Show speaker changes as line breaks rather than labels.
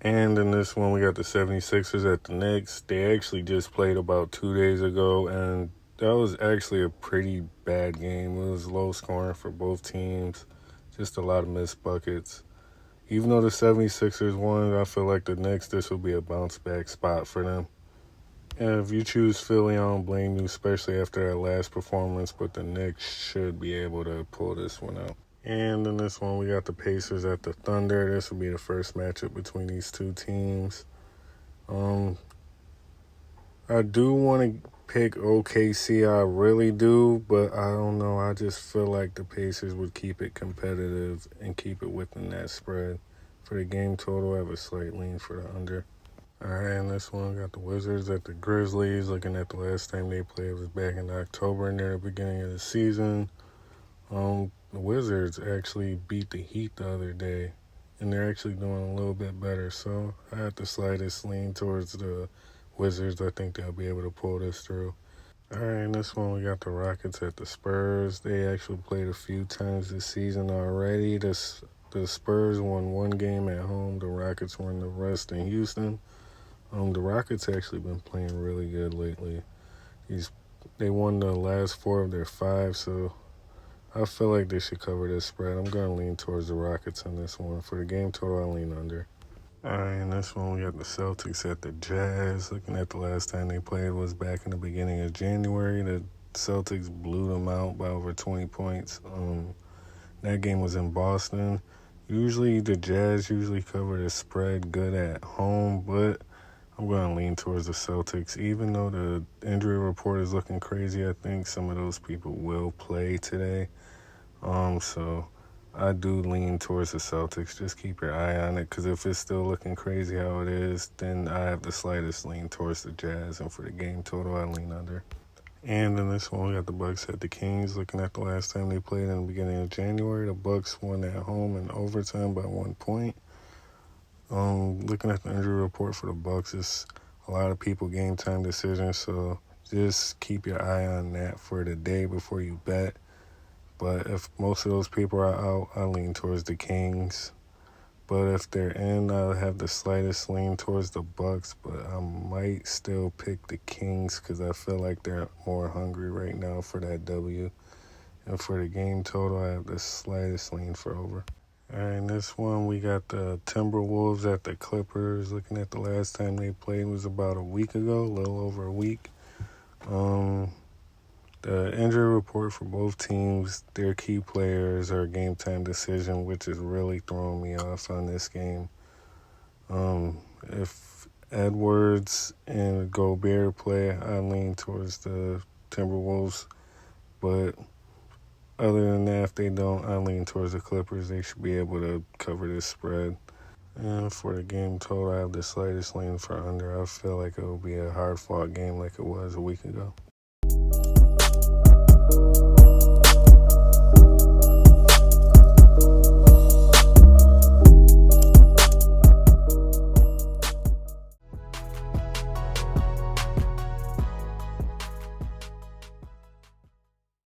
And in this one, we got the 76ers at the Knicks. They actually just played about 2 days ago, and that was actually a pretty bad game. It was low scoring for both teams, just a lot of missed buckets. Even though the 76ers won, I feel like the Knicks, this will be a bounce back spot for them. And if you choose Philly, I don't blame you, especially after that last performance, but the Knicks should be able to pull this one out. And in this one, we got the Pacers at the Thunder. This will be the first matchup between these two teams. I do want to pick OKC, I really do, but I don't know. I just feel like the Pacers would keep it competitive and keep it within that spread. For the game total, I have a slight lean for the under. All right, and this one got the Wizards at the Grizzlies. Looking at the last time they played was back in October near the beginning of the season. The Wizards actually beat the Heat the other day, and they're actually doing a little bit better. So I have the slightest lean towards the Wizards. I think they'll be able to pull this through. All right, in this one we got the Rockets at the Spurs. They actually played a few times this season already. The Spurs won one game at home. The Rockets won the rest in Houston. The Rockets actually been playing really good lately. They won the last 4 of their 5, so I feel like they should cover this spread. I'm going to lean towards the Rockets on this one. For the game total, I lean under. All right, in this one, we got the Celtics at the Jazz. Looking at the last time they played was back in the beginning of January. The Celtics blew them out by over 20 points. That game was in Boston. Usually, the Jazz cover the spread good at home, but I'm going to lean towards the Celtics. Even though the injury report is looking crazy, I think some of those people will play today. So I do lean towards the Celtics. Just keep your eye on it, because if it's still looking crazy how it is, then I have the slightest lean towards the Jazz. And for the game total, I lean under. And in this one, we got the Bucks at the Kings. Looking at the last time they played in the beginning of January, the Bucks won at home in overtime by 1 point. Looking at the injury report for the Bucks, it's a lot of people game time decisions, so just keep your eye on that for the day before you bet. But if most of those people are out, I lean towards the Kings. But if they're in, I'll have the slightest lean towards the Bucks, but I might still pick the Kings because I feel like they're more hungry right now for that W. And for the game total, I have the slightest lean for over. All right, in this one, we got the Timberwolves at the Clippers. Looking at the last time they played was about a week ago, a little over a week. The injury report for both teams, their key players are game time decision, which is really throwing me off on this game. If Edwards and Gobert play, I lean towards the Timberwolves. But other than that, if they don't, I lean towards the Clippers. They should be able to cover this spread. And for the game total, I have the slightest lean for under. I feel like it will be a hard-fought game like it was a week ago.